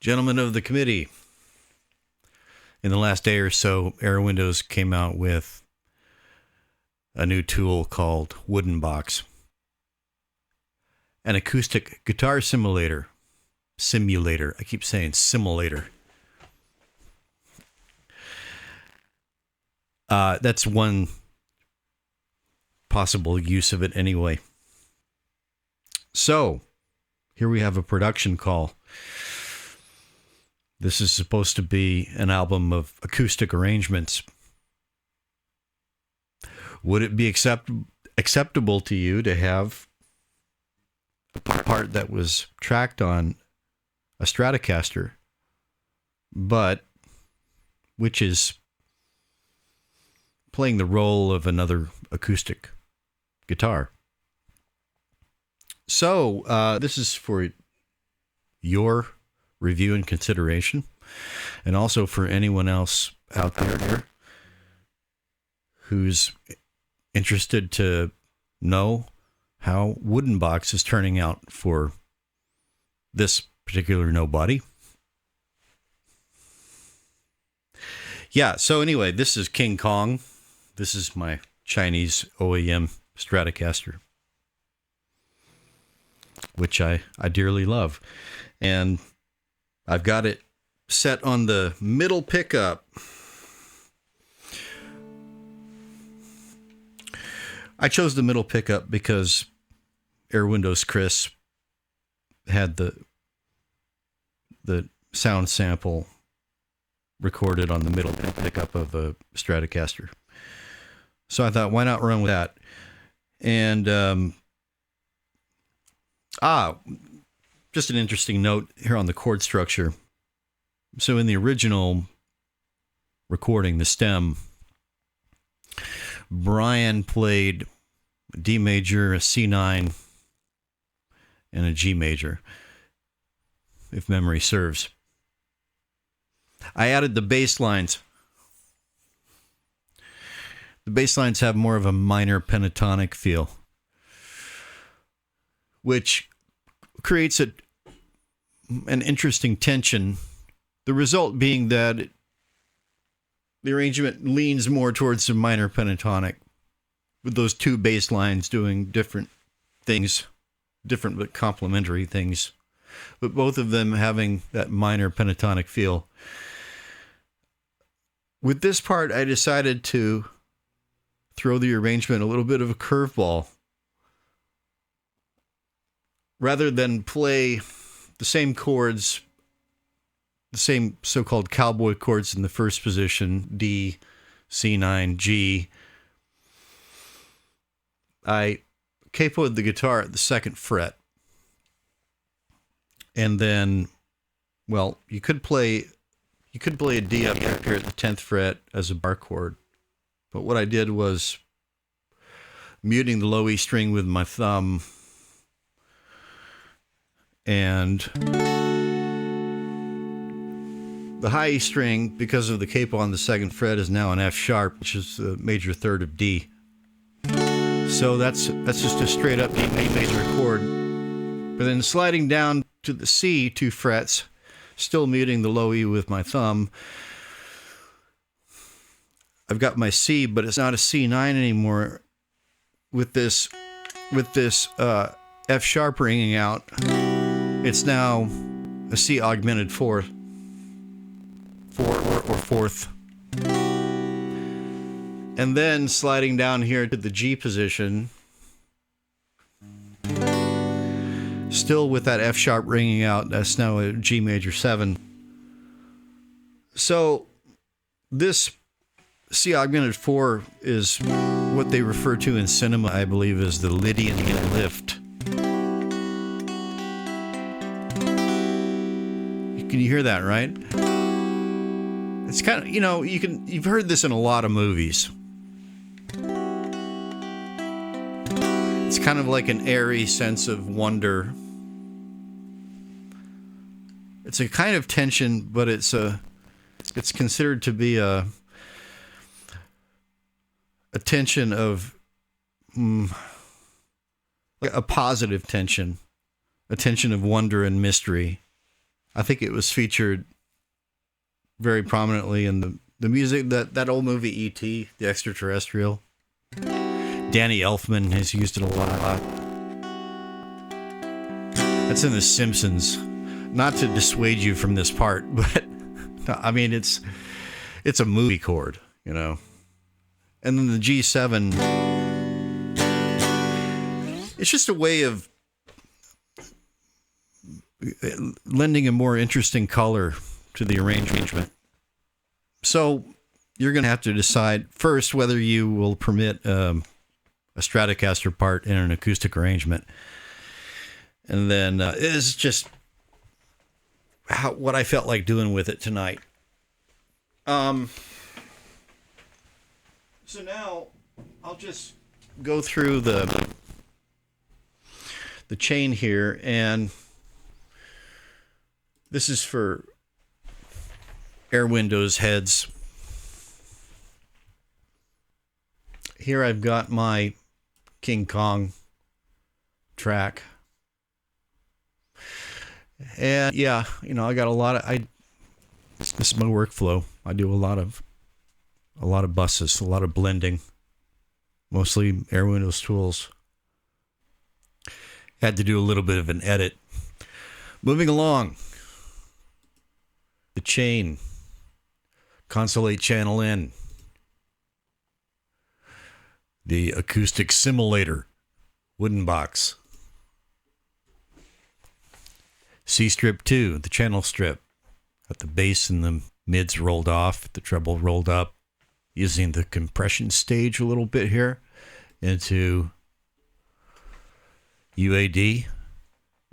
Gentlemen of the committee, in the last day or so, Airwindows came out with a new tool called WoodenBox, an acoustic guitar simulator. I keep saying simulator. That's one possible use of it anyway. So, here we have a production call. This is supposed to be an album of acoustic arrangements. Would it be acceptable to you to have a part that was tracked on a Stratocaster, but which is playing the role of another acoustic guitar? So this is for your review and consideration, and also for anyone else out there who's interested to know how WoodenBox is turning out for this particular nobody. Yeah, so anyway, this is King Kong. This is my Chinese OEM Stratocaster, which I dearly love. And I've got it set on the middle pickup. I chose the middle pickup because Airwindows Chris had the sound sample recorded on the middle pickup of a Stratocaster. So I thought, why not run with that? And just an interesting note here on the chord structure. So in the original recording, the stem, Brian played a D major, a C9, and a G major, if memory serves. I added the bass lines. The bass lines have more of a minor pentatonic feel, which creates an interesting tension. The result being that the arrangement leans more towards the minor pentatonic, with those two bass lines doing different things, different but complementary things, but both of them having that minor pentatonic feel. With this part, I decided to throw the arrangement a little bit of a curveball. Rather than play the same chords, the same so-called cowboy chords in the first position, D, C9, G, I capoed the guitar at the second fret. And then, well, you could play a D up here at the 10th fret as a bar chord. But what I did was muting the low E string with my thumb, and the high E string, because of the capo on the second fret, is now an F sharp, which is the major third of D. So that's just a straight up D major chord. But then sliding down to the C 2 frets, still muting the low E with my thumb, I've got my C, but it's not a C9 anymore. With this F sharp ringing out, it's now a C augmented fourth. And then sliding down here to the G position, still with that F sharp ringing out, that's now a G major 7. So this C augmented 4 is what they refer to in cinema, I believe, as the Lydian lift. Can you hear that, right? It's kind of, you've heard this in a lot of movies. It's kind of like an airy sense of wonder. It's a kind of tension, but it's considered to be a tension of a positive tension, a tension of wonder and mystery. I think it was featured very prominently in the music, that old movie E.T., the extraterrestrial. Danny Elfman has used it a lot. That's in The Simpsons. Not to dissuade you from this part, but I mean, it's a movie chord, you know. And then the G7, it's just a way of lending a more interesting color to the arrangement. So you're going to have to decide first whether you will permit a Stratocaster part in an acoustic arrangement. And then it's just what I felt like doing with it tonight. So now I'll just go through the chain here, and this is for Airwindows heads. Here I've got my King Kong track. And yeah, you know, I got a lot of, this is my workflow. I do a lot of buses, a lot of blending, mostly Airwindows tools. Had to do a little bit of an edit. Moving along, the chain, console 8 channel in, the acoustic simulator, WoodenBox. C strip 2, the channel strip. Got the bass and the mids rolled off, the treble rolled up, using the compression stage a little bit here into UAD,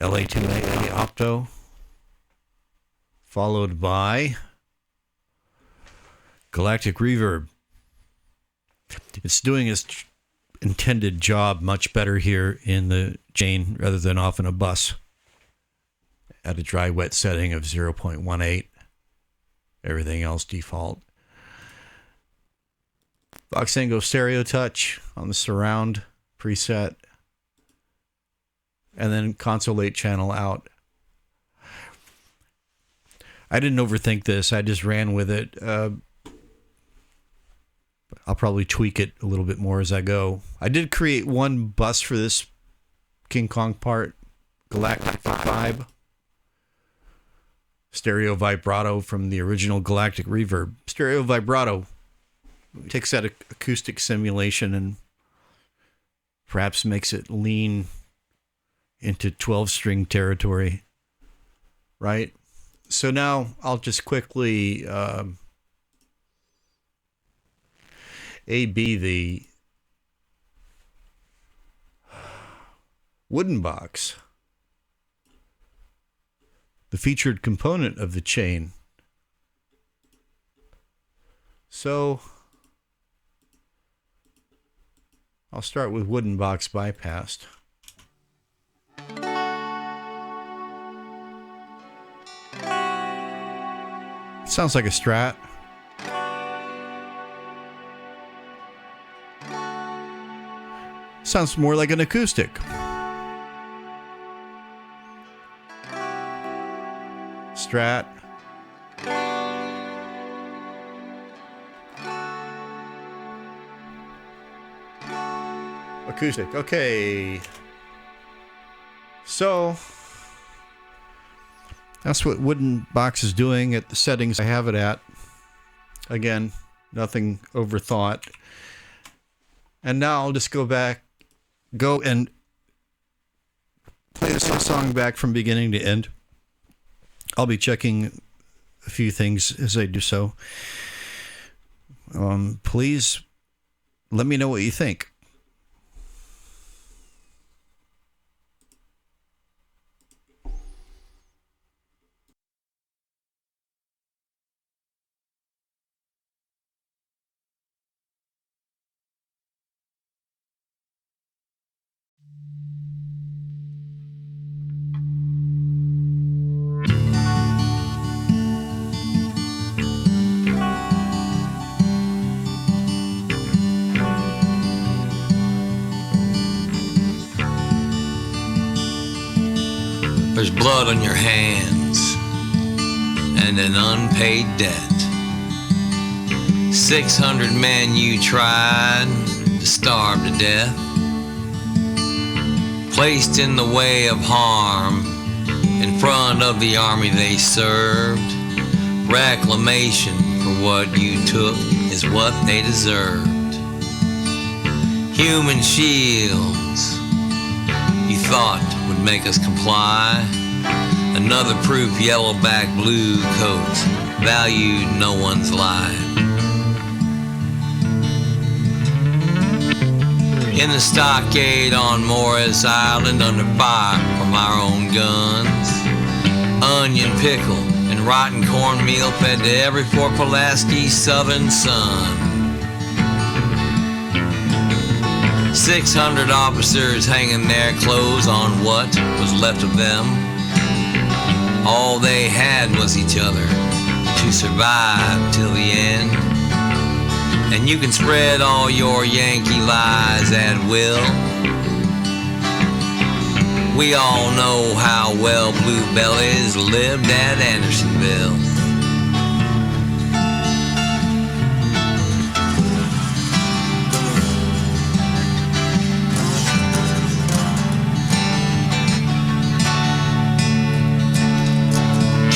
LA2A opto, followed by Galactic Reverb. It's doing its intended job much better here in the chain rather than off in a bus at a dry wet setting of 0.18. Everything else default. Voxengo Stereo Touch on the surround preset. And then console 8 channel out. I didn't overthink this. I just ran with it. I'll probably tweak it a little bit more as I go. I did create one bus for this King Kong part. GalacticVibe. Stereo vibrato from the original Galactic Reverb. Stereo vibrato takes that acoustic simulation and perhaps makes it lean into 12-string territory, right? So now I'll just quickly A-B the WoodenBox, the featured component of the chain. So I'll start with WoodenBox bypassed. Sounds like a Strat. Sounds more like an acoustic. Strat. Acoustic. Okay. So that's what WoodenBox is doing at the settings I have it at. Again, nothing overthought. And now I'll just go and play this song back from beginning to end. I'll be checking a few things as I do so. Please let me know what you think. There's blood on your hands. and an unpaid debt. 600 men you tried to starve to death, placed in the way of harm in front of the army they served. Reclamation for what you took is what they deserved. Human shields you thought would make us comply. Another proof yellow-back blue coats valued no one's life. In the stockade on Morris Island, under fire from our own guns, onion pickle and rotten cornmeal fed to every Fort Pulaski southern son. 600 officers hanging their clothes on what was left of them. All they had was each other to survive till the end. And you can spread all your Yankee lies at will. We all know how well blue bellies lived at Andersonville.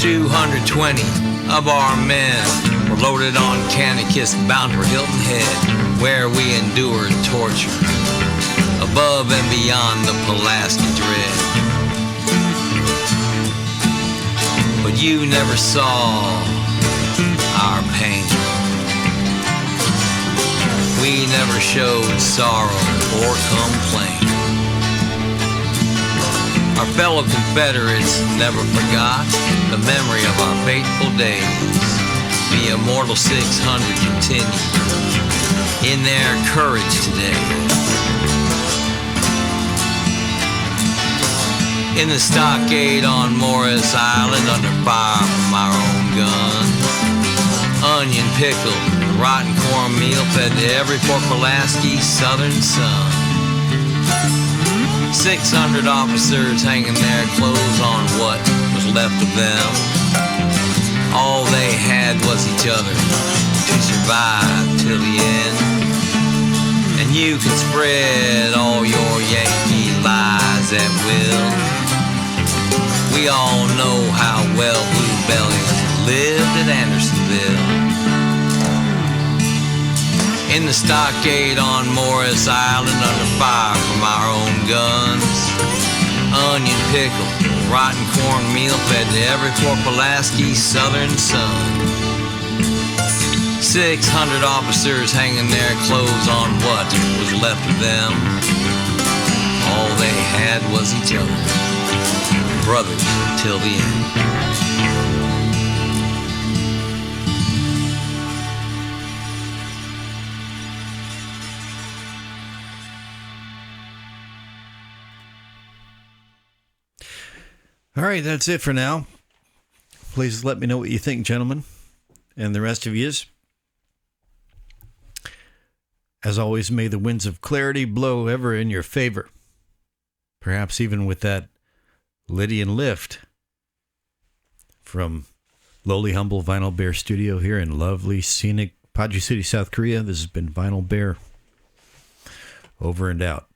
$220 of our men were loaded on Kanakist bound for Hilton Head, where we endured torture above and beyond the Pulaski dread. But you never saw our pain. We never showed sorrow or complaint. Our fellow Confederates never forgot the memory of our fateful days. The immortal 600 continue in their courage today. In the stockade on Morris Island, under fire from our own guns, onion pickle and rotten cornmeal fed to every Fort Pulaski southern son. 600 officers hanging their clothes on what was left of them. All they had was each other to survive till the end. And you can spread all your Yankee lies at will. We all know how well blue bellies lived at Andersonville. In the stockade on Morris Island, under fire from our own guns, onion pickle, rotten cornmeal fed to every Fort Pulaski southern son. 600 officers hanging their clothes on what was left of them. All they had was each other, brothers till the end. All right, that's it for now. Please let me know what you think, gentlemen, and the rest of yous. As always, may the winds of clarity blow ever in your favor. Perhaps even with that Lydian lift from lowly, humble Vinyl Bear Studio here in lovely, scenic Paju City, South Korea. This has been Vinyl Bear. Over and out.